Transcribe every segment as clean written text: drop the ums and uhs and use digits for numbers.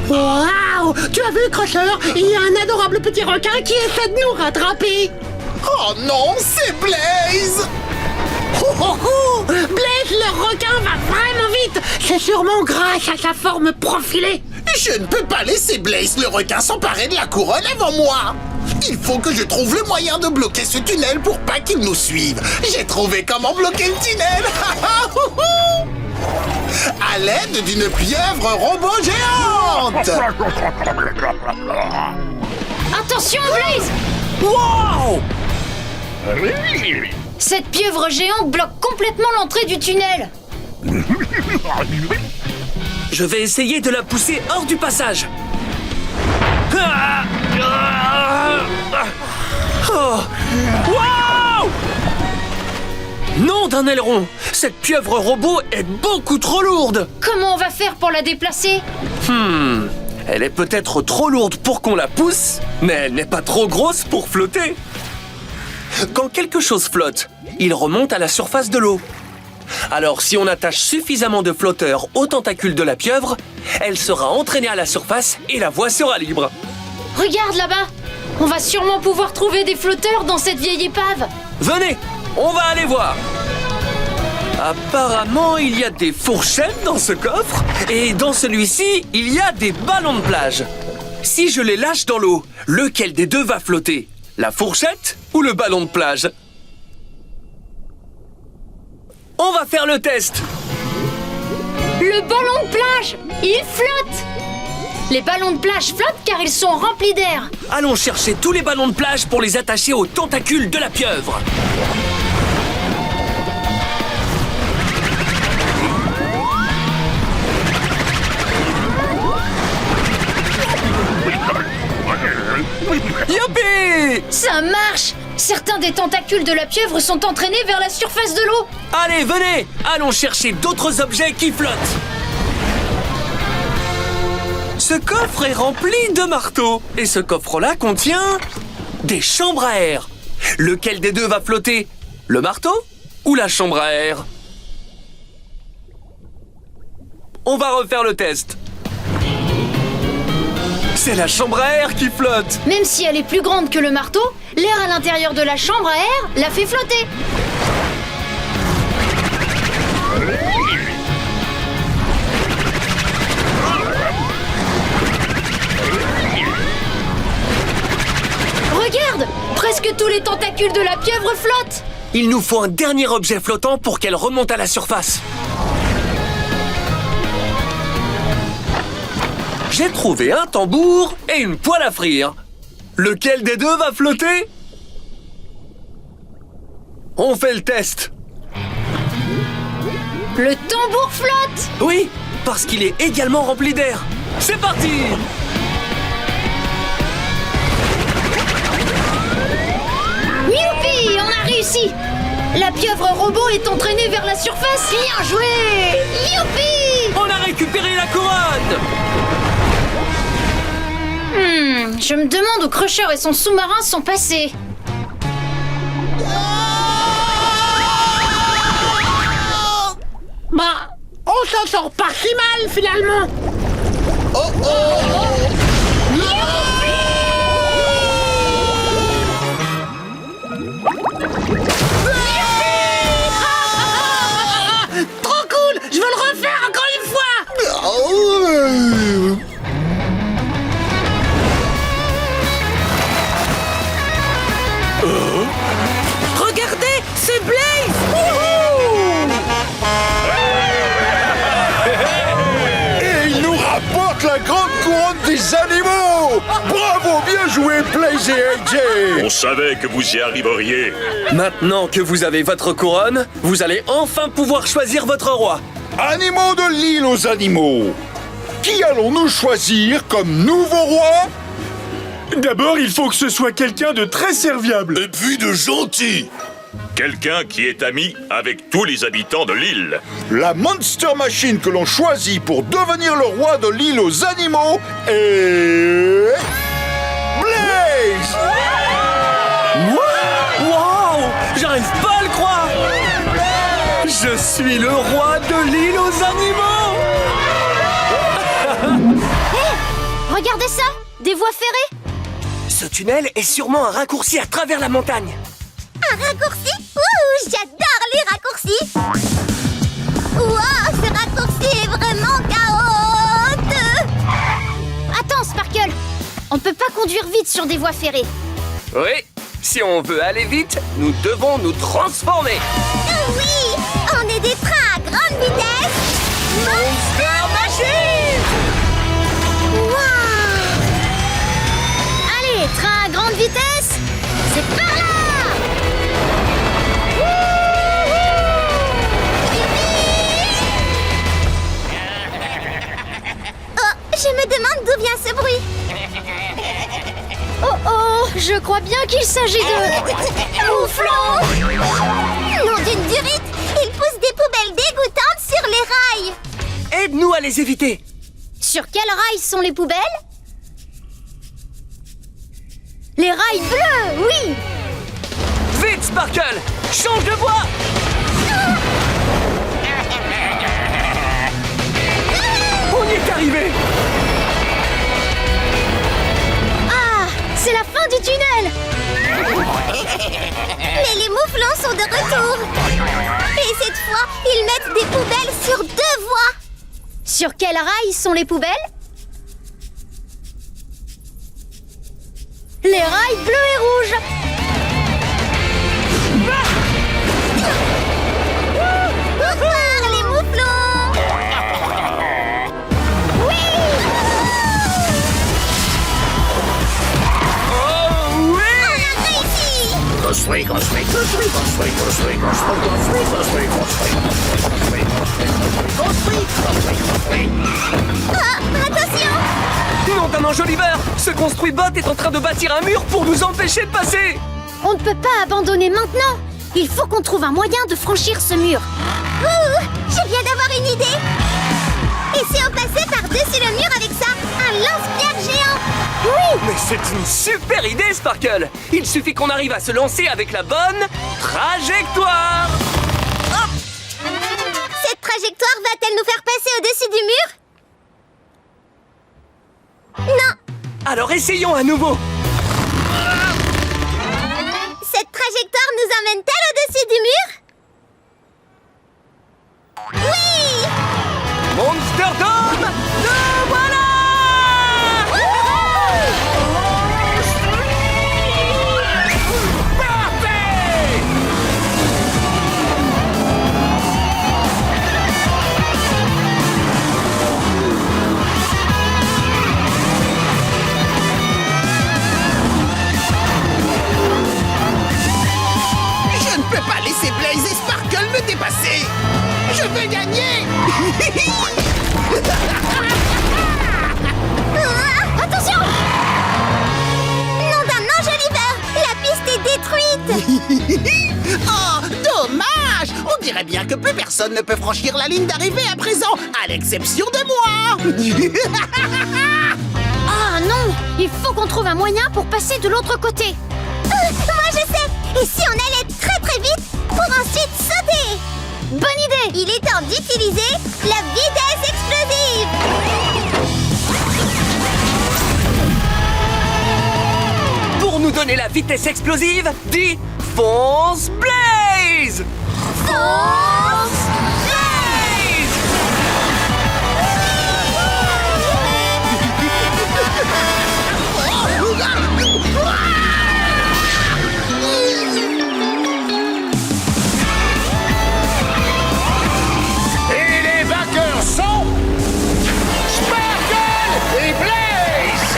Waouh! Tu as vu, Crusher? Il y a un adorable petit requin qui essaie de nous rattraper. Oh non, c'est Blaze! Oh oh oh! Blaze, le requin va vraiment vite. C'est sûrement grâce à sa forme profilée. Je ne peux pas laisser Blaze le requin s'emparer de la couronne avant moi. Il faut que je trouve le moyen de bloquer ce tunnel pour pas qu'il nous suive. J'ai trouvé comment bloquer le tunnel. À l'aide d'une pieuvre robot géante. Attention, Blaze! Wow! Cette pieuvre géante bloque complètement l'entrée du tunnel. Je vais essayer de la pousser hors du passage. Oh. Wow! Non d'un aileron! Cette pieuvre robot est beaucoup trop lourde! Comment on va faire pour la déplacer? Elle est peut-être trop lourde pour qu'on la pousse, mais elle n'est pas trop grosse pour flotter. Quand quelque chose flotte, il remonte à la surface de l'eau. Alors si on attache suffisamment de flotteurs aux tentacules de la pieuvre, elle sera entraînée à la surface et la voie sera libre. Regarde là-bas! On va sûrement pouvoir trouver des flotteurs dans cette vieille épave. Venez, on va aller voir. Apparemment, il y a des fourchettes dans ce coffre et dans celui-ci, il y a des ballons de plage. Si je les lâche dans l'eau, lequel des deux va flotter? La fourchette ou le ballon de plage? On va faire le test. Le ballon de plage! Il flotte! Les ballons de plage flottent car ils sont remplis d'air. Allons chercher tous les ballons de plage pour les attacher aux tentacules de la pieuvre. Youpi! Ça marche! Certains des tentacules de la pieuvre sont entraînés vers la surface de l'eau. Allez, venez! Allons chercher d'autres objets qui flottent. Ce coffre est rempli de marteaux. Et ce coffre-là contient des chambres à air. Lequel des deux va flotter? Le marteau ou la chambre à air? On va refaire le test. C'est la chambre à air qui flotte. Même si elle est plus grande que le marteau, l'air à l'intérieur de la chambre à air la fait flotter. Regarde! Presque tous les tentacules de la pieuvre flottent. Il nous faut un dernier objet flottant pour qu'elle remonte à la surface. J'ai trouvé un tambour et une poêle à frire. Lequel des deux va flotter? On fait le test. Le tambour flotte! Oui, parce qu'il est également rempli d'air. C'est parti! Youpi! On a réussi! La pieuvre robot est entraînée vers la surface. Bien joué! Youpi! On a récupéré la couronne! Je me demande où Crusher et son sous-marin sont passés. Bah, on s'en sort pas si mal finalement. Oh oh! Trop cool! Je veux le refaire encore une fois. Regardez, c'est Blaze! Et il nous rapporte la grande couronne des animaux! Bravo, bien joué, Blaze et AJ! On savait que vous y arriveriez. Maintenant que vous avez votre couronne, vous allez enfin pouvoir choisir votre roi. Animaux de l'île aux animaux! Qui allons-nous choisir comme nouveau roi? D'abord, il faut que ce soit quelqu'un de très serviable. Et puis de gentil. Quelqu'un qui est ami avec tous les habitants de l'île. La Monster Machine que l'on choisit pour devenir le roi de l'île aux animaux est... Blaze! Wow! J'arrive pas à le croire! Je suis le roi de l'île aux animaux! Regardez ça! Des voies ferrées! Ce tunnel est sûrement un raccourci à travers la montagne. Un raccourci? Ouh, j'adore les raccourcis! Wow, ce raccourci est vraiment chaotique! Attends, Sparkle! On peut pas conduire vite sur des voies ferrées. Oui, si on veut aller vite, nous devons nous transformer. Oui, on est des trains à grande vitesse! Monster Machine! Wow! Allez, train à grande vitesse! C'est par là! Oh, je me demande d'où vient ce bruit. Oh oh! Je crois bien qu'il s'agit de... Mouflon! Nom d'une durite, il pousse des poubelles dégoûtantes sur les rails. Aide-nous à les éviter. Sur quels rails sont les poubelles? Les rails bleus, oui! Vite, Sparkle! Change de voie! On y est arrivé! Ah, c'est la fin du tunnel! Mais les mouflons sont de retour. Et cette fois, ils mettent des poubelles sur 2 voies. Sur quels rails sont les poubelles? Les rails bleus et rouges! Au revoir, les mouflons. Oui! Oh oui! On a réussi. Oh, attention! Nom d'un enjoliveur! Ce construit-bot est en train de bâtir un mur pour nous empêcher de passer! On ne peut pas abandonner maintenant! Il faut qu'on trouve un moyen de franchir ce mur. Ouh, je viens d'avoir une idée. Et si on passait par-dessus le mur avec ça, un lance-pierre géant? Oui! Mais c'est une super idée, Sparkle! Il suffit qu'on arrive à se lancer avec la bonne trajectoire! Cette trajectoire va-t-elle nous faire passer au-dessus du mur? Non, Alors essayons à nouveau! cette trajectoire nous emmène-t-elle au-dessus du mur? Oui! Monster Dome! Le voilà! Parfait! Je ne peux pas laisser Blaze et Sparkle me dépasser. Je veux gagner. Attention! Nom d'un enjoliveur, la piste est détruite. Oh, dommage. On dirait bien que plus personne ne peut franchir la ligne d'arrivée à présent, à l'exception de moi. Ah non! Il faut qu'on trouve un moyen pour passer de l'autre côté. Moi je sais. Et si on allait très très vite pour ensuite sauter? Bonne idée! Il est temps d'utiliser la vitesse explosive. Pour nous donner la vitesse explosive, dis fonce Blaze! Fonce! Blaze! Et les vainqueurs sont... Sparkle et Blaze!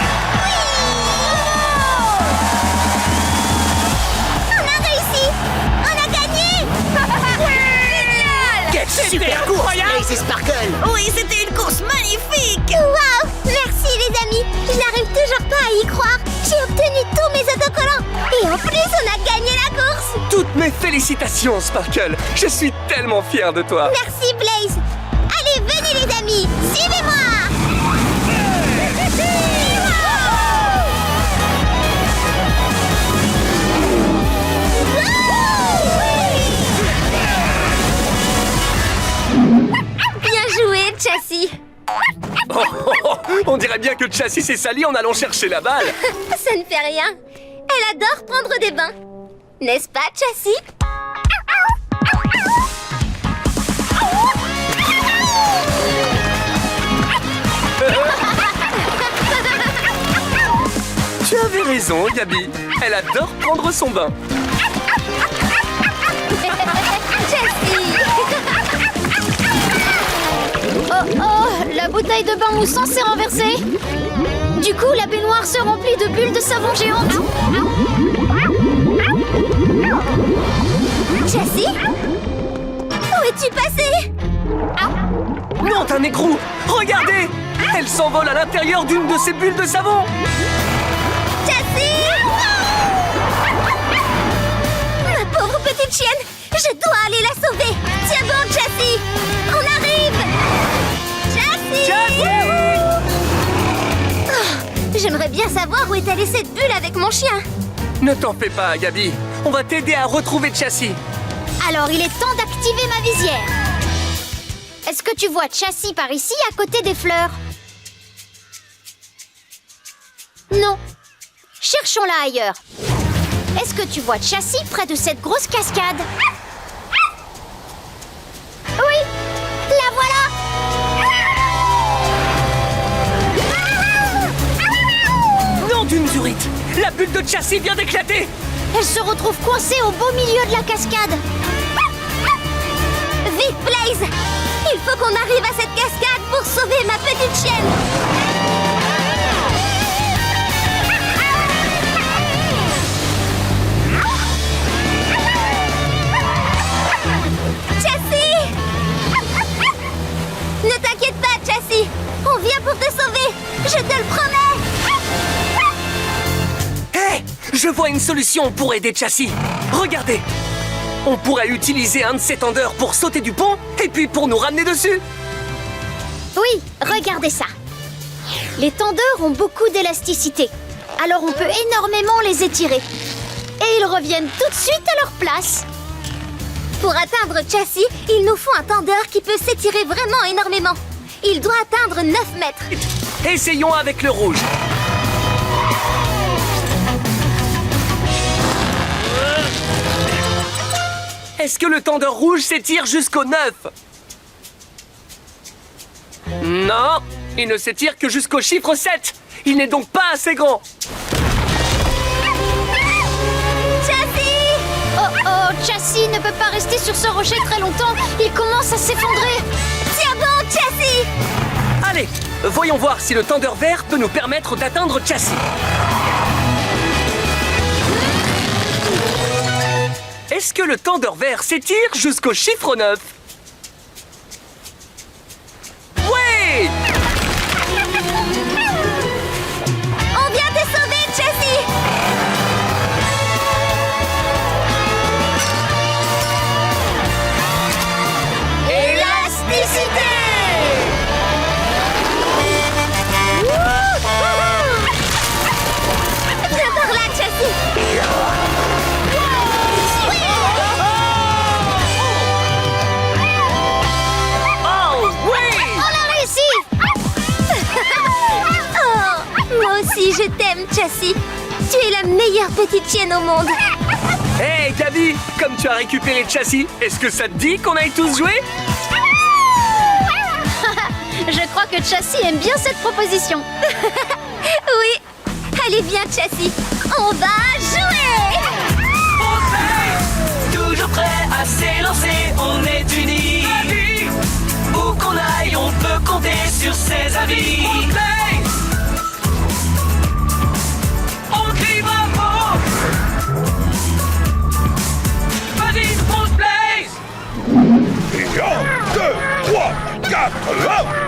On a réussi! On a gagné! Génial! Quelle super course, Blaze et Sparkle. Oui, c'était une course magnifique! Waouh! Merci les amis! Je n'arrive toujours pas à y croire! J'ai obtenu tous mes autocollants! Et en plus, on a gagné la course! Toutes mes félicitations, Sparkle! Je suis tellement fier de toi! Merci Blaze! Allez, venez les amis! Suivez-moi! Bien joué, Chassis! On dirait dirait bien que Chassis s'est sali en allant chercher la balle. Ça ne fait rien. Elle adore prendre des bains. N'est-ce pas, Chassis? Tu avais raison, Gabi. Elle adore prendre son bain. Chassis! Oh, la bouteille de bain moussant s'est renversée. Du coup, la baignoire se remplit de bulles de savon géantes. Chassis? Où es-tu passé? Non, d'un écrou! Regardez! Elle s'envole à l'intérieur d'une de ces bulles de savon! Chassis! Ma pauvre petite chienne! Je dois aller la sauver! Tiens bon, Chassis! On arrive! Chassis! Oh, j'aimerais bien savoir où est allée cette bulle avec mon chien. Ne t'en fais pas, Gabi. On va t'aider à retrouver Chassis. Alors, il est temps d'activer ma visière. Est-ce que tu vois Chassis par ici, à côté des fleurs? Non. Cherchons-la ailleurs. Est-ce que tu vois Chassis près de cette grosse cascade? Oui, la voilà. Non d'une zurite! La bulle de Chassis vient d'éclater! Elle se retrouve coincée au beau milieu de la cascade. Vite, Blaze! Il faut qu'on arrive à cette cascade pour sauver ma petite chienne. Chassis! Ne t'inquiète pas, Chassis! On vient pour te sauver! Je te le promets! Hé! Je vois une solution pour aider Chassis. Regardez! On pourrait utiliser un de ces tendeurs pour sauter du pont et puis pour nous ramener dessus. Oui, regardez ça. Les tendeurs ont beaucoup d'élasticité. Alors on peut énormément les étirer. Et ils reviennent tout de suite à leur place. Pour atteindre Chassis, il nous faut un tendeur qui peut s'étirer vraiment énormément. Il doit atteindre 9 mètres. Essayons avec le rouge. Est-ce que le tendeur rouge s'étire jusqu'au 9? Non, il ne s'étire que jusqu'au chiffre 7. Il n'est donc pas assez grand. Chassis! Oh, Chassis ne peut pas rester sur ce rocher très longtemps. Il commence à s'effondrer. Tiens bon, Chassis! Allez, voyons voir si le tendeur vert peut nous permettre d'atteindre Chassis. Est-ce que le tendeur vert s'étire jusqu'au chiffre 9? Oui! On vient te sauver, Chassis! Élasticité! Viens par là, Chassis! Oh, oui! On a réussi! Oh, moi aussi, je t'aime, Chassis. Tu es la meilleure petite chienne au monde. Hey, Gabi, comme tu as récupéré Chassis, est-ce que ça te dit qu'on aille tous jouer? Je crois que Chassis aime bien cette proposition. Oui. Allez, viens, Chassis. On va jouer! Toujours prêt à s'élancer, on est unis. Où qu'on aille, on peut compter sur ses avis. On crie bravo. Vas-y, on se blaze. Et 1, 2, 3, 4,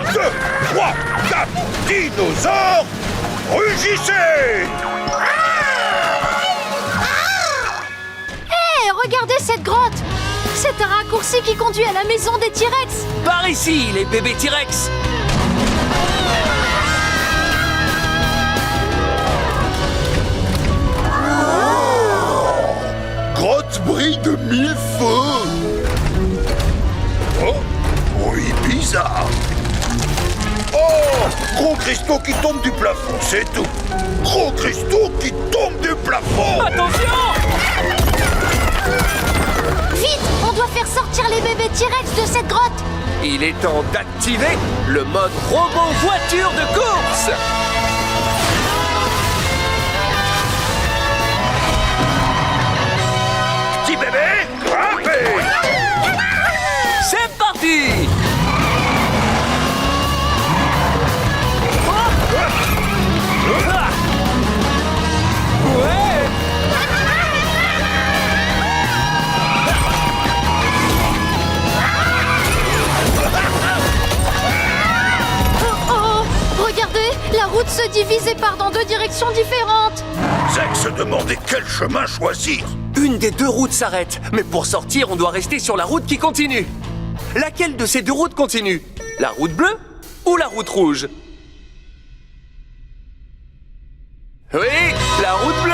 1, 2, 3, 4, dinosaures, rugissez! Hé, regardez cette grotte! C'est un raccourci qui conduit à la maison des T-Rex! Par ici, les bébés T-Rex! Grotte brille de 1000 feux! Oh, oui, bizarre! Oh, gros cri cristaux qui tombent du plafond, c'est tout. Gros cristaux qui tombent du plafond. Attention! Vite, on doit faire sortir les bébés T-Rex de cette grotte. Il est temps d'activer le mode robot voiture de course. Petit bébé, grimpez. C'est parti! Ouais! Oh, regardez, la route se divise et part dans deux directions différentes. Zack se demandait quel chemin choisir. Une des deux routes s'arrête, mais pour sortir, on doit rester sur la route qui continue. Laquelle de ces deux routes continue? La route bleue ou la route rouge? Oui, la route bleue.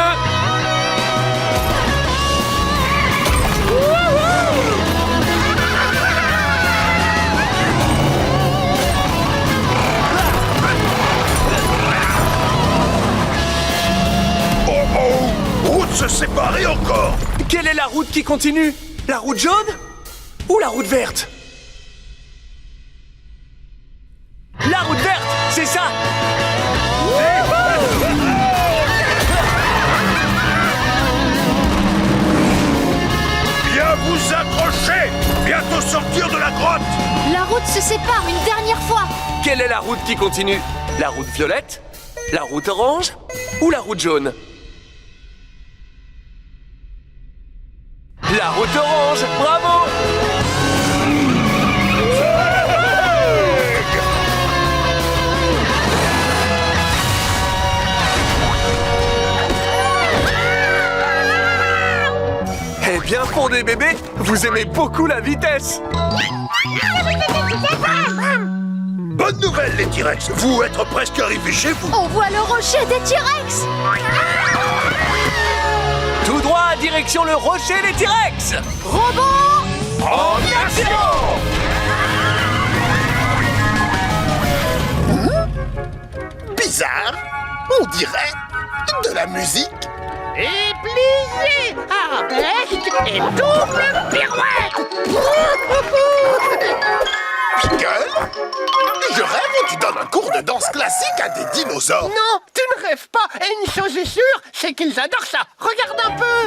Oh oh, route se séparer encore. Quelle est la route qui continue? La route jaune ou la route verte? La route verte, c'est ça! Bien vous accrocher. Bientôt sortir de la grotte. La route se sépare une dernière fois. Quelle est la route qui continue? La route violette? La route orange? Ou la route jaune? La route orange, bravo! Eh bien, pour des bébés, vous aimez beaucoup la vitesse! Bonne nouvelle, les T-Rex. Vous êtes presque arrivés chez vous. On voit le rocher des T-Rex. Tout droit, direction le rocher des T-Rex! Robot En action! Bizarre. On dirait de la musique. Et plié, arabesque et double pirouette. Pickle, je rêve où tu donnes un cours de danse classique à des dinosaures. Non, tu ne rêves pas. Et une chose est sûre, c'est qu'ils adorent ça. Regarde un peu.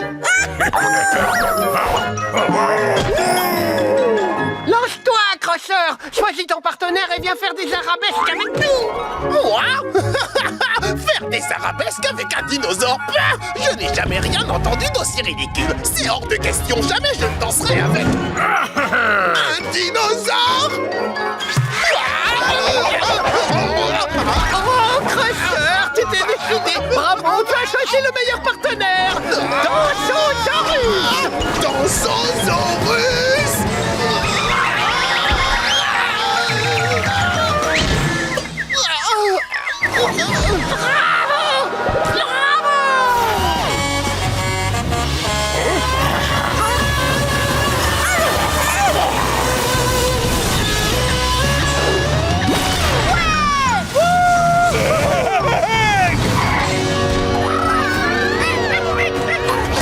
Lance-toi, accrocheur. Choisis ton partenaire et viens faire des arabesques avec nous. Moi Faire des arabesques avec un dinosaure? Je n'ai jamais rien entendu d'aussi ridicule. C'est hors de question, jamais je ne danserai avec un dinosaure. Oh, accrocheur, tu t'es décidé. Bravo, tu as choisi le meilleur partenaire. Dansosaurus. Dansosaurus.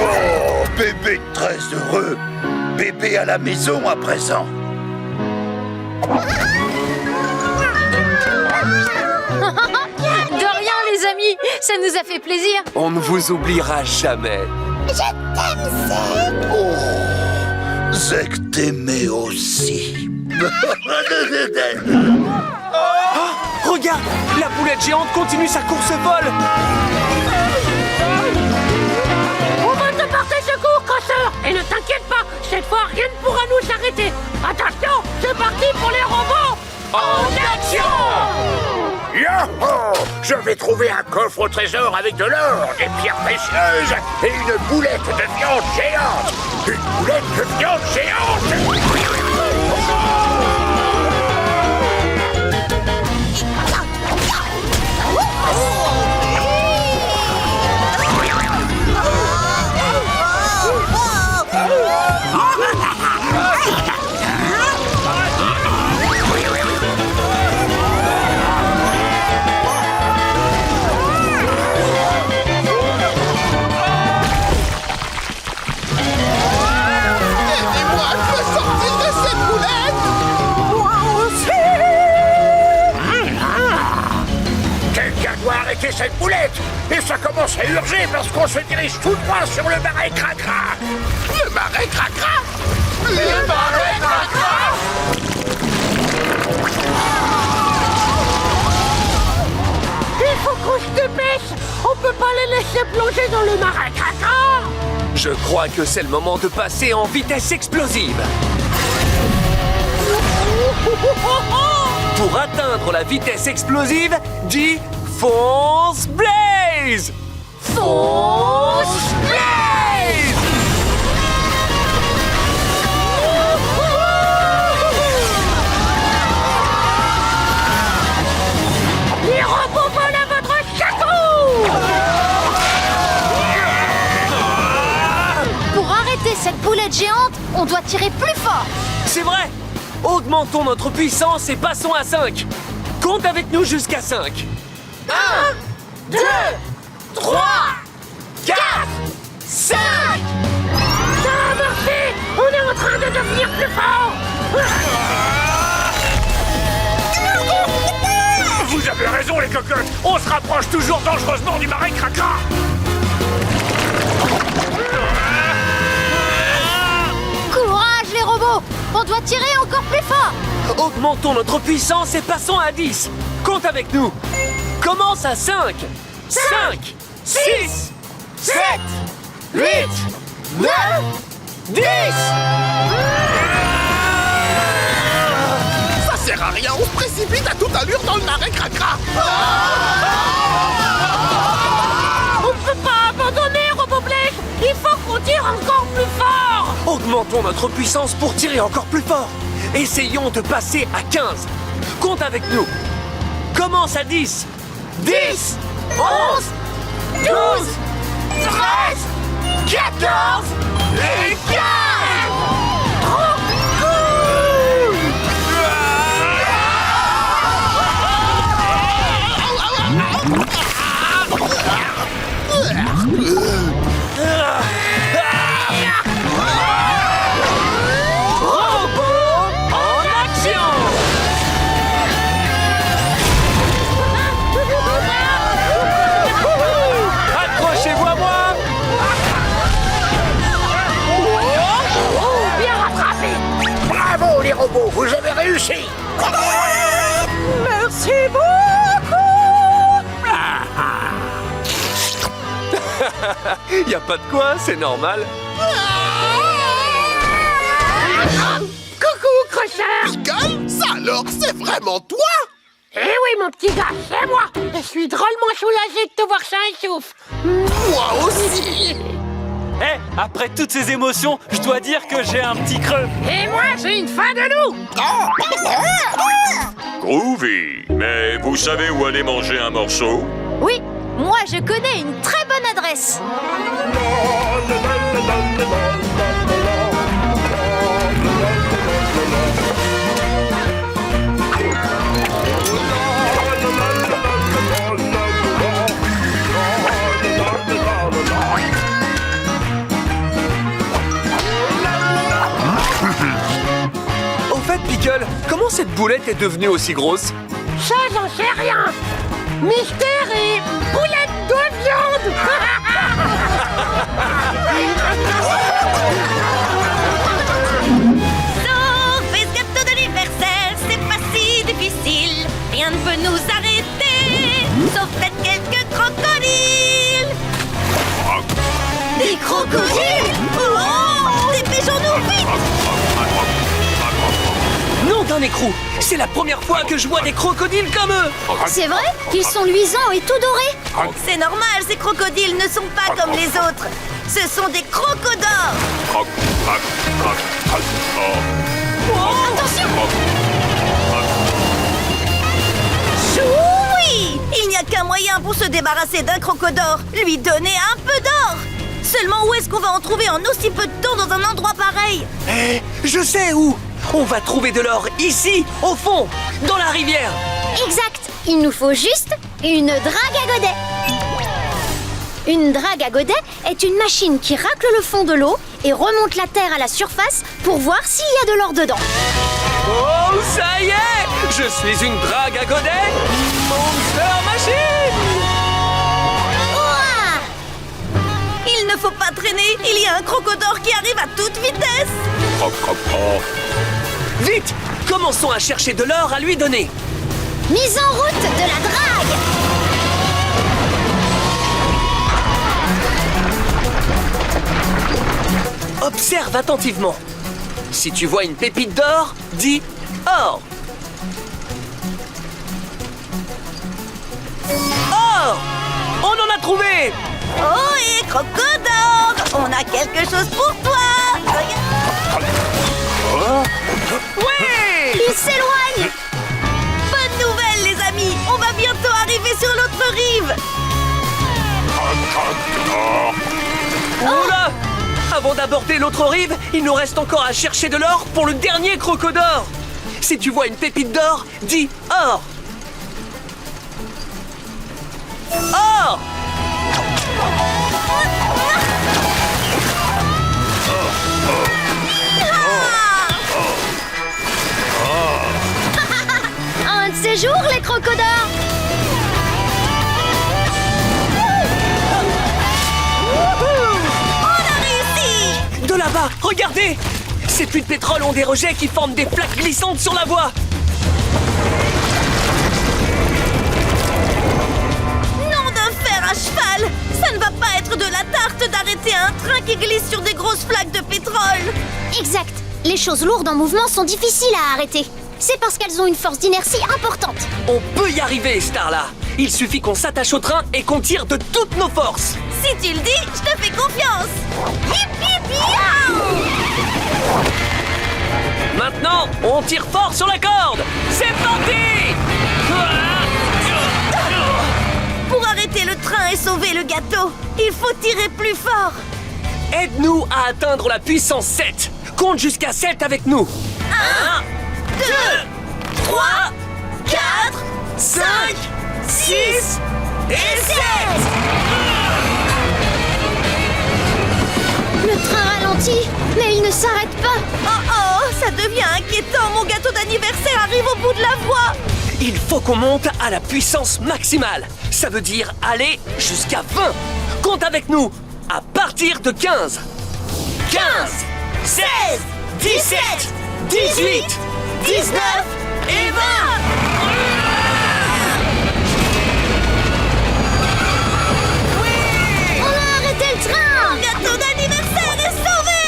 Oh, bébé très heureux. Bébé à la maison à présent. De rien, les amis. Ça nous a fait plaisir. On ne vous oubliera jamais. Zek t'aimait aussi. Regarde, la boulette géante continue sa course folle. On va te porter secours, crosseur. Et ne t'inquiète pas, cette fois, rien ne pourra nous arrêter. Attention, c'est parti pour les robots. En action! Yo-ho! Je vais trouver un coffre au trésor avec de l'or, des pierres précieuses et une boulette de viande géante! Une boulette de viande géante! arrêter cette boulette. Et ça commence à urger parce qu'on se dirige tout droit sur le marais Cracra. Le marais Cracra. Le marais Cracra. Il faut qu'on se dépêche. On peut pas les laisser plonger dans le marais Cracra. Je crois que c'est le moment de passer en vitesse explosive. Pour atteindre la vitesse explosive, dis fonce Blaze! Fonce Blaze! Les robots volent à votre château. Pour arrêter cette boulette géante, on doit tirer plus fort. C'est vrai! Augmentons notre puissance et passons à 5. Compte avec nous jusqu'à 5. 1, 2, 3, 4, 5. Ça a marché. On est en train de devenir plus fort. Vous avez raison, les cocottes. On se rapproche toujours dangereusement du marais Cracra. Courage les robots, on doit tirer encore plus fort. Augmentons notre puissance et passons à 10. Compte avec nous. Commence à 5. 5, 6, 7, 8, 9, 10. Ça sert à rien, on se précipite à toute allure dans le marais Cracra. On ne peut pas abandonner, RoboBlaze. Il faut qu'on tire encore plus fort. Augmentons notre puissance pour tirer encore plus fort. Essayons de passer à 15. Compte avec nous. Commence à 10. 10, 11, 12, 13, 14 et 15. Accrochez-vous à moi. Bien rattrapé. Bravo, les robots, vous avez réussi. Merci beaucoup. Y a pas de quoi, c'est normal. Coucou, Crusher. Pickle, ça alors, c'est vraiment toi? Eh oui, mon petit gars, c'est moi. Je suis drôlement soulagé de te voir sain et sauf. Moi aussi. Eh, après toutes ces émotions, je dois dire que j'ai un petit creux. Et moi, j'ai une fin de loup. Groovy. Mais vous savez où aller manger un morceau? Oui, moi je connais une très bonne adresse. Au fait, Pickle, comment cette boulette est devenue aussi grosse? Ça, j'en sais rien. Mystère et boulette de viande. Sauver ce gâteau de l'universel, c'est pas si difficile. Rien ne peut nous arrêter, sauf peut-être quelques crocodiles. Des crocodiles? Oh, dépêchons-nous vite. Non d'un écrou. C'est la première fois que je vois des crocodiles comme eux. C'est vrai, ils sont luisants et tout dorés. C'est normal, ces crocodiles ne sont pas comme les autres. Ce sont des crocodores. Attention. Oui, il n'y a qu'un moyen pour se débarrasser d'un crocodore, lui donner un peu d'or. Seulement où est-ce qu'on va en trouver en aussi peu de temps dans un endroit pareil? Eh, je sais où. On va trouver de l'or ici, au fond, dans la rivière. Exact, il nous faut juste une drague à godet. Une drague à godet est une machine qui racle le fond de l'eau et remonte la terre à la surface pour voir s'il y a de l'or dedans. Oh, ça y est. Je suis une drague à godet. Monster Machine. un crocodore qui arrive à toute vitesse. Croc, croc, croc. Vite! Commençons à chercher de l'or à lui donner. Mise en route de la drague. Observe attentivement. Si tu vois une pépite d'or, dis or. Or! On en a trouvé! Oh, et crocodore, on a quelque chose pour toi. Regarde. Oui! Il s'éloigne. Bonne nouvelle, les amis. On va bientôt arriver sur l'autre rive. Oula! Avant d'aborder l'autre rive, il nous reste encore à chercher de l'or pour le dernier crocodore. Si tu vois une pépite d'or, dis or. Or! Un de ces jours, les crocodiles. De là-bas, regardez! Ces puits de pétrole ont des rejets qui forment des plaques glissantes sur la voie. Nom d'un fer à cheval. Ça ne va pas être de la tarte d'arrêter un train qui glisse sur des grosses flaques de pétrole. Exact. Les choses lourdes en mouvement sont difficiles à arrêter. C'est parce qu'elles ont une force d'inertie importante. On peut y arriver, Starla. Il suffit qu'on s'attache au train et qu'on tire de toutes nos forces. Si tu le dis, je te fais confiance. Hip, hip, yaou. Maintenant, on tire fort sur la corde. C'est parti! Pour arrêter le train et sauver le gâteau, il faut tirer plus fort. Aide-nous à atteindre la puissance 7. Compte jusqu'à 7 avec nous. 1, 2, 3, 4, 5, 6 et 7. Le train ralentit, mais il ne s'arrête pas. Oh oh, ça devient inquiétant. Mon gâteau d'anniversaire arrive au bout de la voie. Il faut qu'on monte à la puissance maximale. Ça veut dire aller jusqu'à 20. Compte avec nous. À partir de 15. 15, 16, 17, 18, 19 et 20. On a arrêté le train. Mon gâteau d'anniversaire est sauvé.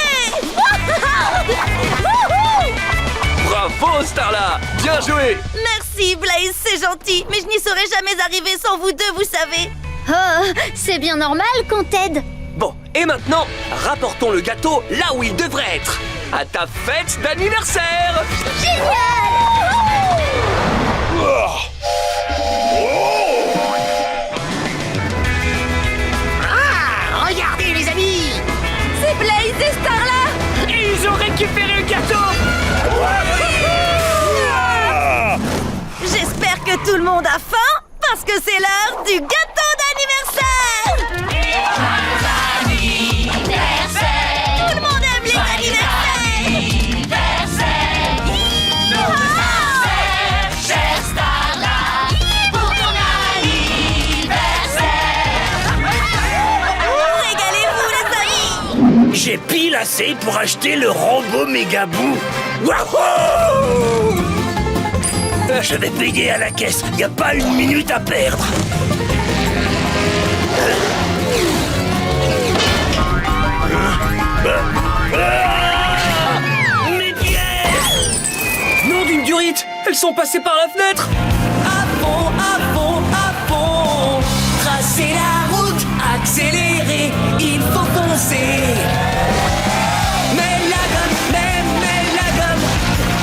Bravo, Starla. Bien joué. Merci Blaze, c'est gentil. Mais je n'y serais jamais arrivé sans vous deux, vous savez. Oh, c'est bien normal qu'on t'aide. Bon, et maintenant, rapportons le gâteau là où il devrait être. À ta fête d'anniversaire. Ah, regardez les amis. C'est Blaze et Starla. Et ils ont récupéré le gâteau. J'espère que tout le monde a faim, parce que c'est l'heure du gâteau d'anniversaire. Tout le monde aime les anniversaires. Régalez-vous les amis. J'ai pile assez pour acheter le robot Mégabou. Wouhou! Je vais payer à la caisse. Y a pas une minute à perdre. Mes pièces! Nom d'une durite. Elles sont passées par la fenêtre. À fond, à fond, à fond. Tracer la route, accélérer, il faut foncer. Mets la gomme, mets la gomme.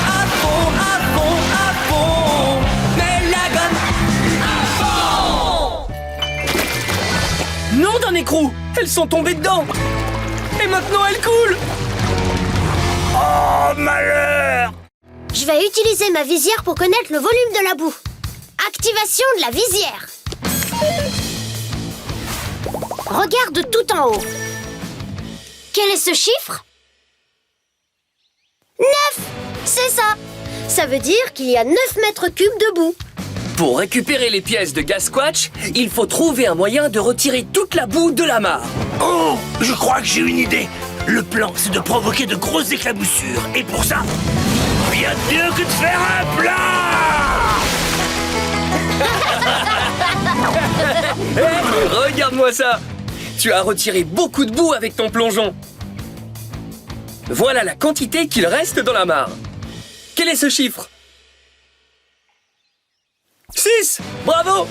À fond, à fond, à fond. Mets la gomme, à fond. Nom d'un écrou. Elles sont tombées dedans. Et maintenant elles coulent. Oh, malheur! Je vais utiliser ma visière pour connaître le volume de la boue. Activation de la visière. Regarde tout en haut. Quel est ce chiffre? 9. C'est ça. Ça veut dire qu'il y a 9 mètres cubes de boue. Pour récupérer les pièces de Gasquatch, il faut trouver un moyen de retirer toute la boue de la mare. Oh, je crois que j'ai une idée. Le plan, c'est de provoquer de grosses éclaboussures. Et pour ça, rien de mieux que de faire un plat. Regarde-moi ça! Tu as retiré beaucoup de boue avec ton plongeon. Voilà la quantité qu'il reste dans la mare. Quel est ce chiffre? 6! Bravo!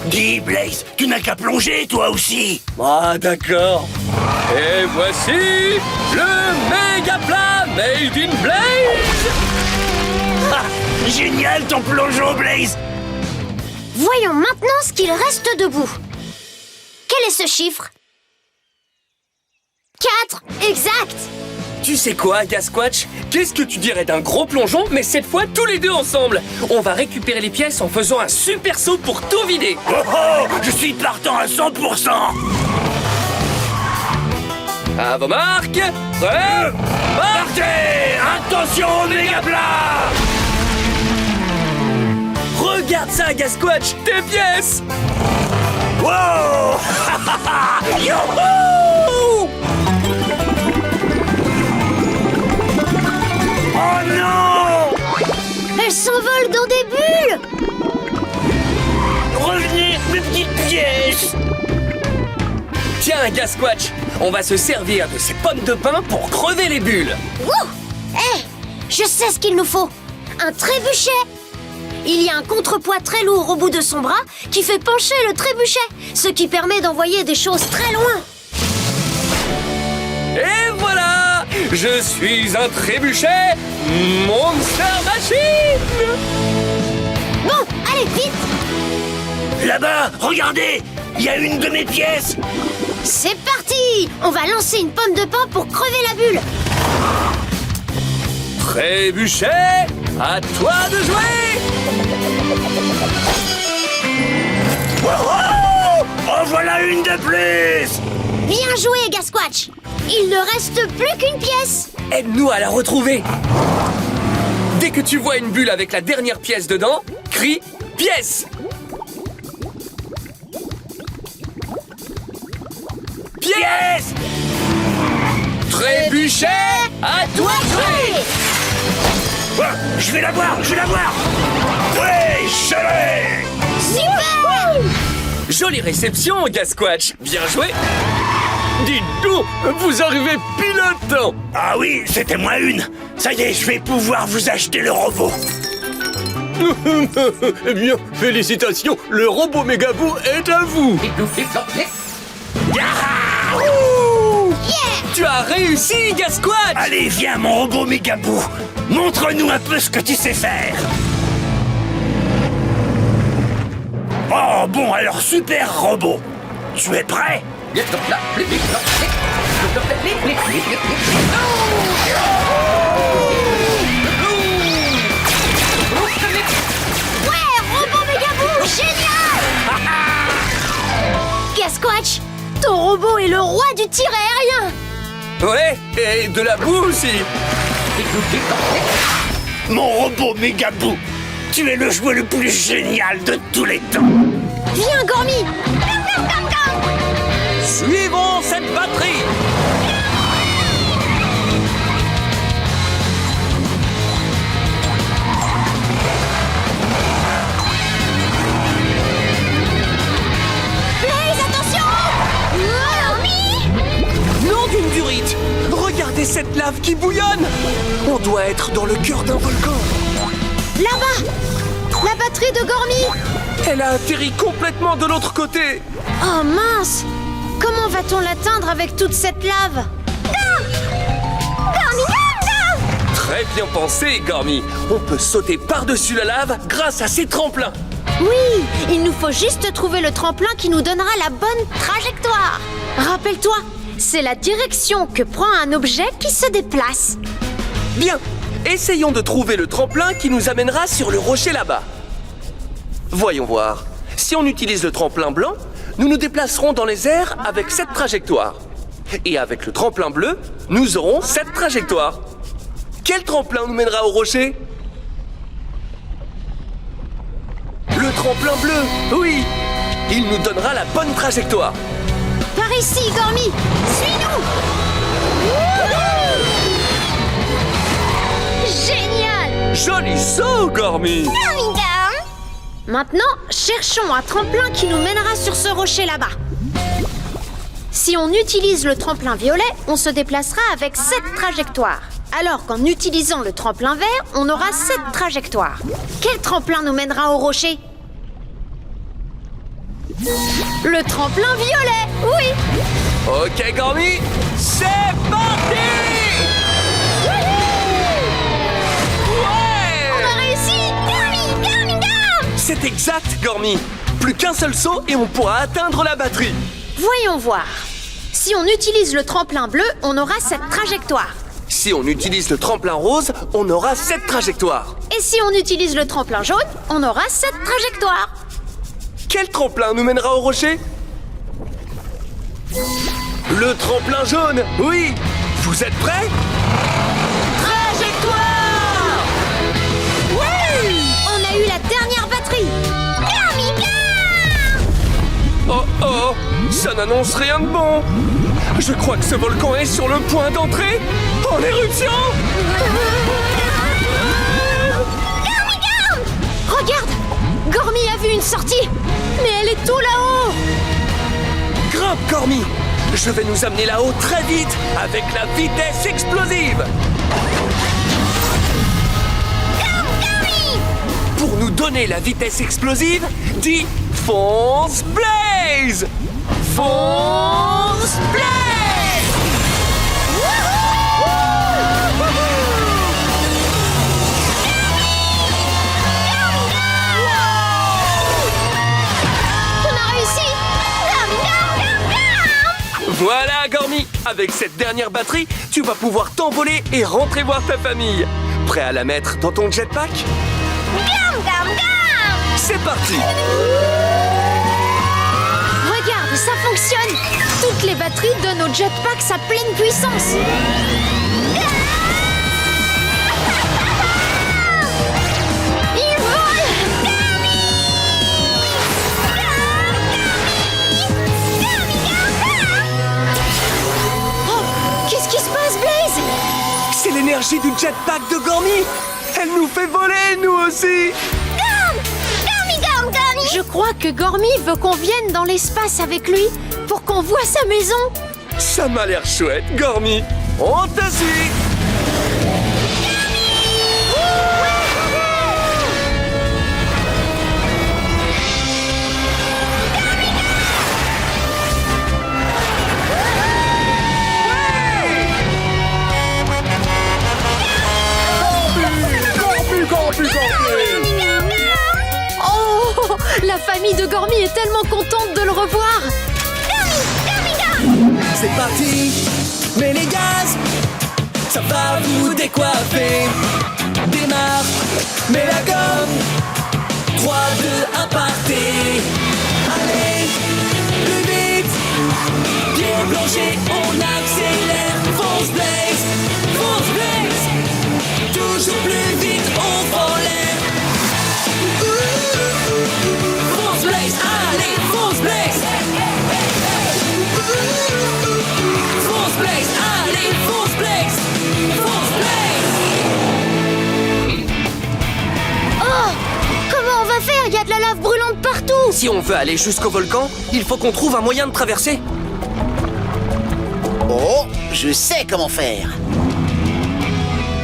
Dis, Blaze, tu n'as qu'à plonger, toi aussi. Ah, d'accord. Et voici le méga plat made in Blaze! Ah, génial ton plongeon, Blaze. Voyons maintenant ce qu'il reste debout. Quel est ce chiffre? 4, exact. Tu sais quoi, Gasquatch? Qu'est-ce que tu dirais d'un gros plongeon, mais cette fois tous les deux ensemble? On va récupérer les pièces en faisant un super saut pour tout vider. Oh oh, je suis partant à 100%. À vos marques, prêts, partez! Attention au méga plat. Regarde ça, Gasquatch, tes pièces! Wow. Youhou. Oh non! Elles s'envolent dans des bulles. Revenez, mes petites pièces. Tiens, Gasquatch, on va se servir de ces pommes de pin pour crever les bulles. Wouh! Je sais ce qu'il nous faut. Un trébuchet. Il y a un contrepoids très lourd au bout de son bras qui fait pencher le trébuchet, ce qui permet d'envoyer des choses très loin. Et voilà! Je suis un trébuchet Monster Machine! Bon, allez, vite! Là-bas, regardez, il y a une de mes pièces. C'est parti! On va lancer une pomme de pin pour crever la bulle. Trébuchet, à toi de jouer! Wow! Oh, voilà une de plus. Bien joué, Gasquatch! Il ne reste plus qu'une pièce. Aide-nous à la retrouver! Dès que tu vois une bulle avec la dernière pièce dedans, crie « Pièce !» Pièce! Trébuchet, à toi de jouer! Oh, je vais la voir, je vais la voir. Ouais, je l'ai. Super! Jolie réception, Gasquatch! Bien joué! Dites donc, vous arrivez pile à temps! Ah oui, c'était moi une. Ça y est, je vais pouvoir vous acheter le robot. Eh bien, félicitations, le robot Mégabou est à vous. Yahoo! Tu as réussi, Gasquatch! Allez, viens, mon robot Mégabou. Montre-nous un peu ce que tu sais faire. Oh, bon, alors super robot. Tu es prêt? Ouais, robot Mégabou, génial! Gasquatch, ton robot est le roi du tir aérien. Ouais, et de la boue aussi! Mon robot Mégabou, tu es le jouet le plus génial de tous les temps. Viens, Gormy. Suivons cette batterie. Blaze, attention! Gormy! Nom d'une durite! Regardez cette lave qui bouillonne! On doit être dans le cœur d'un volcan! Là-bas! La batterie de Gormy! Elle a atterri complètement de l'autre côté! Oh mince! Comment va-t-on l'atteindre avec toute cette lave? Gormy, Très bien pensé, Gormy! On peut sauter par-dessus la lave grâce à ces tremplins! oui! Il nous faut juste trouver le tremplin qui nous donnera la bonne trajectoire. Rappelle-toi, c'est la direction que prend un objet qui se déplace. Bien! Essayons de trouver le tremplin qui nous amènera sur le rocher là-bas. Voyons voir. Si on utilise le tremplin blanc, nous nous déplacerons dans les airs avec cette trajectoire. Et avec le tremplin bleu, nous aurons cette trajectoire. Quel tremplin nous mènera au rocher? Le tremplin bleu, oui! Il nous donnera la bonne trajectoire. Par ici, Gormy! Suis-nous! Génial! Joli saut, Gormy! Maintenant, cherchons un tremplin qui nous mènera sur ce rocher là-bas. Si on utilise le tremplin violet, on se déplacera avec 7 trajectoires. Alors qu'en utilisant le tremplin vert, on aura 7 trajectoires. Quel tremplin nous mènera au rocher? Le tremplin violet, oui! Ok, Gormy, c'est parti! Ouais! On a réussi! C'est exact, Gormy. Plus qu'un seul saut et on pourra atteindre la batterie. Voyons voir. Si on utilise le tremplin bleu, on aura 7 trajectoires. Si on utilise le tremplin rose, on aura 7 trajectoires. Et si on utilise le tremplin jaune, on aura 7 trajectoires. Quel tremplin nous mènera au rocher? Le tremplin jaune, oui. Vous êtes prêts? Trajectoire! Oui! On a eu la dernière batterie. Oh oh, ça n'annonce rien de bon. Je crois que ce volcan est sur le point d'entrer en éruption. Regarde! Gormy a vu une sortie, mais elle est tout là-haut. Grimpe, Gormy. Je vais nous amener là-haut très vite avec la vitesse explosive. Pour nous donner la vitesse explosive, dis fonce Blaze! Fonce Blaze! On a réussi. Voilà, Gormy. Avec cette dernière batterie, tu vas pouvoir t'envoler et rentrer voir ta famille. Prêt à la mettre dans ton jetpack? C'est parti! Regarde, ça fonctionne. Toutes les batteries donnent au jetpack sa pleine puissance. Il vole! Oh, qu'est-ce qui se passe, Blaze? C'est l'énergie du jetpack de Gormy. Elle nous fait voler, nous aussi. Je crois que Gormy veut qu'on vienne dans l'espace avec lui pour qu'on voit sa maison. Ça m'a l'air chouette, Gormy. On te suit. Oh, la famille de Gormy est tellement contente de le revoir. C'est parti, mais les gaz, ça va vous décoiffer. Démarre, mets la gomme. 3, 2, 1, partez. Allez, plus vite. Pied plancher, on accélère. Fonce Blaze, fonce Blaze. Toujours plus vite, on prend l'air. Fonce Blaze, allez, fonce Blaze. Fonce Blaze, allez, fonce Blaze. Fonce Blaze. Oh, comment on va faire? Il y a de la lave brûlante partout. Si on veut aller jusqu'au volcan, il faut qu'on trouve un moyen de traverser. Oh, je sais comment faire.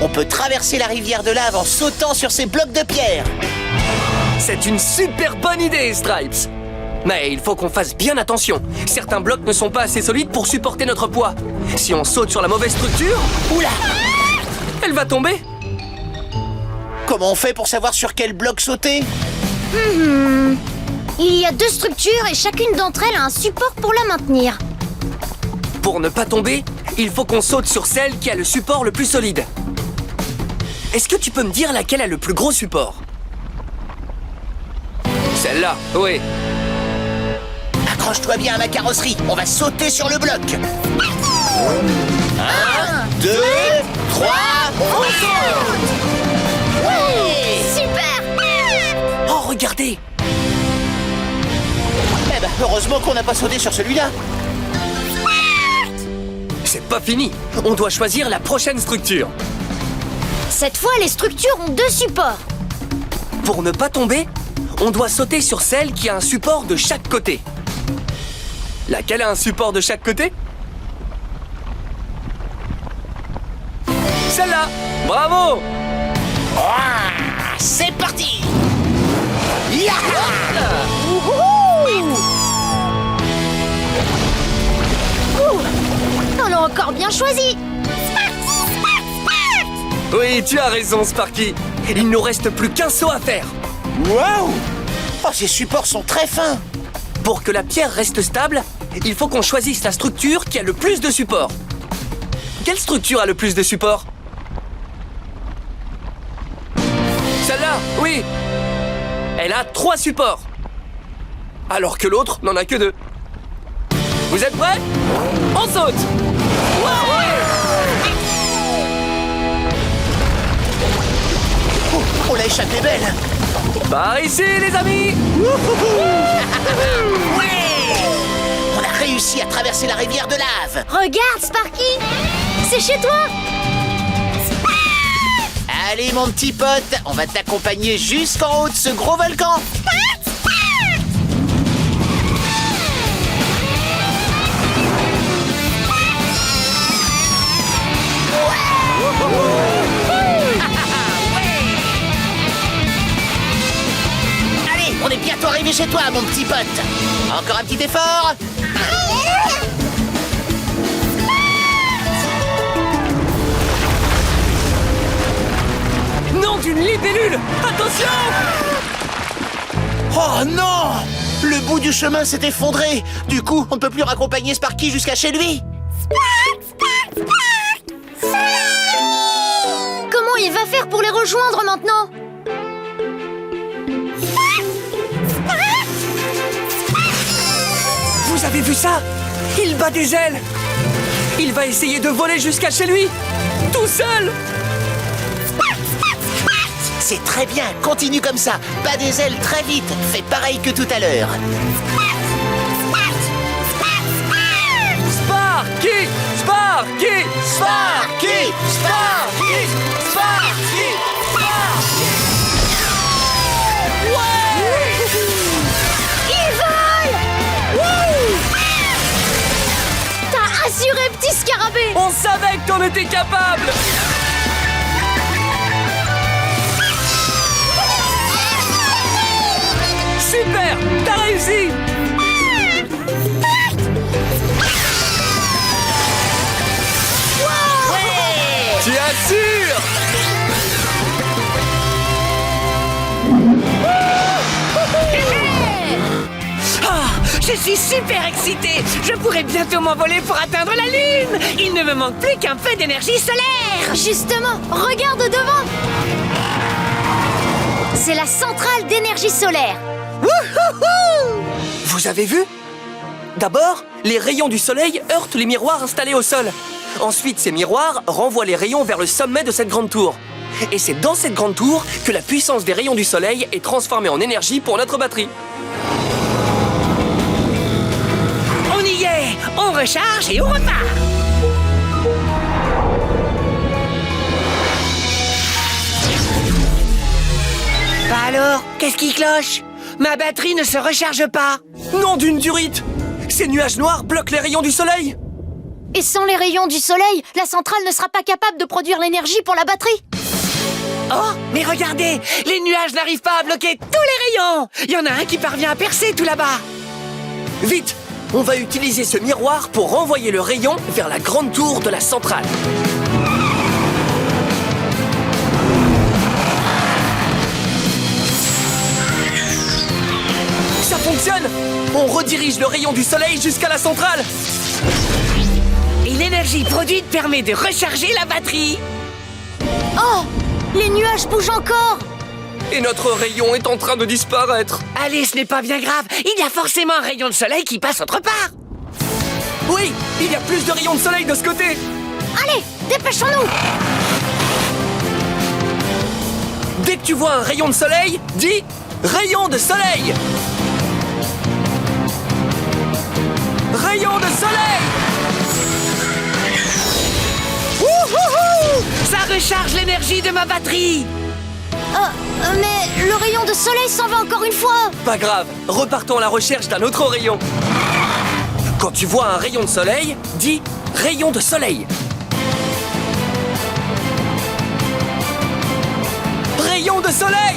On peut traverser la rivière de lave en sautant sur ces blocs de pierre. C'est une super bonne idée, Stripes. Mais il faut qu'on fasse bien attention. Certains blocs ne sont pas assez solides pour supporter notre poids. Si on saute sur la mauvaise structure... Oula! Elle va tomber. Comment on fait pour savoir sur quel bloc sauter? Il y a 2 structures et chacune d'entre elles a un support pour la maintenir. Pour ne pas tomber, il faut qu'on saute sur celle qui a le support le plus solide. Est-ce que tu peux me dire laquelle a le plus gros support? Celle-là, oui. Accroche-toi bien à ma carrosserie, on va sauter sur le bloc. 1, 2, 3, on saute! Oui! Super! Oh, regardez! Eh ben, heureusement qu'on n'a pas sauté sur celui-là. C'est pas fini. On doit choisir la prochaine structure. Cette fois, les structures ont 2 supports. Pour ne pas tomber, on doit sauter sur celle qui a un support de chaque côté. Laquelle a un support de chaque côté? Celle-là! Bravo! C'est parti. On l'a encore bien choisi. Oui, tu as raison, Sparky. Il nous reste plus qu'un saut à faire. Waouh! Oh, ces supports sont très fins. Pour que la pierre reste stable, il faut qu'on choisisse la structure qui a le plus de supports. Quelle structure a le plus de supports? Celle-là, oui. Elle a 3 supports. Alors que l'autre n'en a que 2. Vous êtes prêts? On saute! On l'a échappé belle. Par ici, les amis! Ouais! On a réussi à traverser la rivière de lave. Regarde, Sparky. C'est chez toi. Allez, mon petit pote, on va t'accompagner jusqu'en haut de ce gros volcan. Allez, on est bientôt arrivé chez toi, mon petit pote. Encore un petit effort. Non, d'une libellule! Attention! Oh non! Le bout du chemin s'est effondré. Du coup, on ne peut plus raccompagner Sparky jusqu'à chez lui. Comment il va faire pour les rejoindre maintenant? Vous avez vu ça? Il bat des ailes! Il va essayer de voler jusqu'à chez lui! Tout seul! C'est très bien, continue comme ça. Bats des ailes très vite. Fais pareil que tout à l'heure. Sparky! Sparky! Sparky! Sparky! Sparky! Sparky! Ouais! Il vole! Wouh! T'as assuré, petit scarabée! On savait que t'en étais capable! Super! T'as réussi! Tu assures! Je suis super excitée. Je pourrai bientôt m'envoler pour atteindre la Lune. Il ne me manque plus qu'un peu d'énergie solaire. Justement, regarde devant. C'est la centrale d'énergie solaire. Vous avez vu? D'abord, les rayons du soleil heurtent les miroirs installés au sol. Ensuite, ces miroirs renvoient les rayons vers le sommet de cette grande tour. Et c'est dans cette grande tour que la puissance des rayons du soleil est transformée en énergie pour notre batterie. On y est. On recharge et on repart. Bah alors, qu'est-ce qui cloche? Ma batterie ne se recharge pas. Nom d'une durite! Ces nuages noirs bloquent les rayons du soleil! Et sans les rayons du soleil, la centrale ne sera pas capable de produire l'énergie pour la batterie. Oh, mais regardez, les nuages n'arrivent pas à bloquer tous les rayons. Il y en a un qui parvient à percer tout là-bas. Vite! On va utiliser ce miroir pour renvoyer le rayon vers la grande tour de la centrale. Ça fonctionne! On redirige le rayon du soleil jusqu'à la centrale. Et l'énergie produite permet de recharger la batterie. Oh, les nuages bougent encore. Et notre rayon est en train de disparaître. Allez, ce n'est pas bien grave. Il y a forcément un rayon de soleil qui passe autre part. Oui, il y a plus de rayons de soleil de ce côté. Allez, dépêchons-nous. Dès que tu vois un rayon de soleil, dis « Rayon de soleil !» Rayon de soleil! l'énergie de ma batterie. Mais le rayon de soleil s'en va encore une fois. Pas grave, repartons à la recherche d'un autre rayon. Quand tu vois un rayon de soleil, dis rayon de soleil. Rayon de soleil!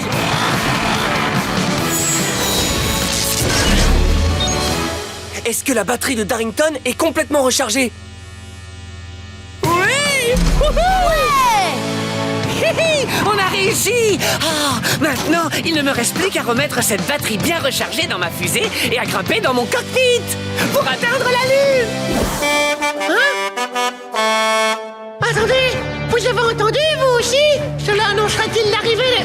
Est-ce que la batterie de Darrington est complètement rechargée? Oui! On a réussi! Ah, maintenant, il ne me reste plus qu'à remettre cette batterie bien rechargée dans ma fusée et à grimper dans mon cockpit pour atteindre la Lune! Attendez, vous avez entendu, vous aussi? Cela annoncerait-il l'arrivée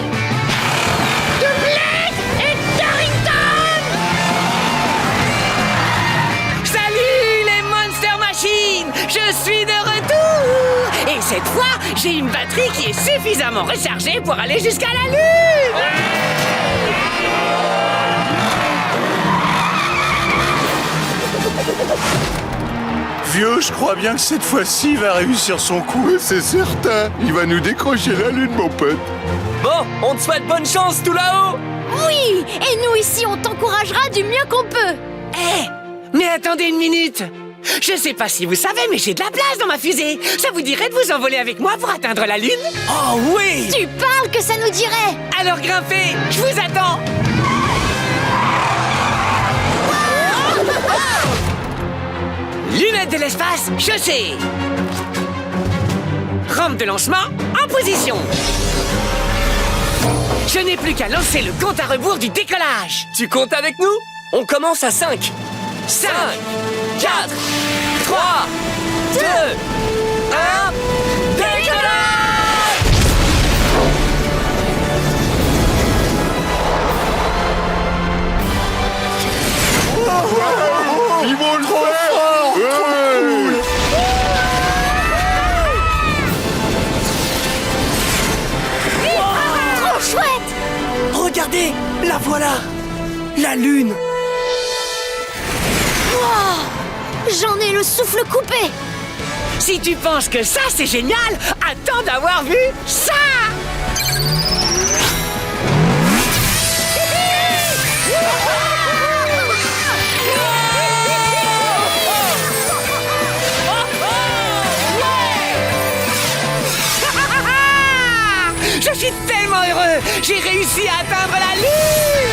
de Blake et Darrington? Salut les Monster Machines! Je suis de retour! Et cette fois, j'ai une batterie qui est suffisamment rechargée pour aller jusqu'à la Lune! Vieux, je crois bien que cette fois-ci, il va réussir son coup. C'est certain. Il va nous décrocher la lune, mon pote. Bon, on te souhaite bonne chance tout là-haut! Oui, et nous ici, on t'encouragera du mieux qu'on peut. Mais attendez une minute! Je sais pas si vous savez, mais j'ai de la place dans ma fusée! Ça vous dirait de vous envoler avec moi pour atteindre la Lune? Oh oui! Tu parles que ça nous dirait. Alors grimpez! Je vous attends! Lunettes de l'espace, chaussée! Rampe de lancement, en position! Je n'ai plus qu'à lancer le compte à rebours du décollage! Tu comptes avec nous? On commence à 5. 5, 4, 3, 2, 1, décollage! Ils vont le faire. Ouais. Trop chouette. Regardez, la voilà! La Lune! J'en ai le souffle coupé. Si tu penses que ça c'est génial, attends d'avoir vu ça! Je suis tellement heureux! J'ai réussi à atteindre la Lune!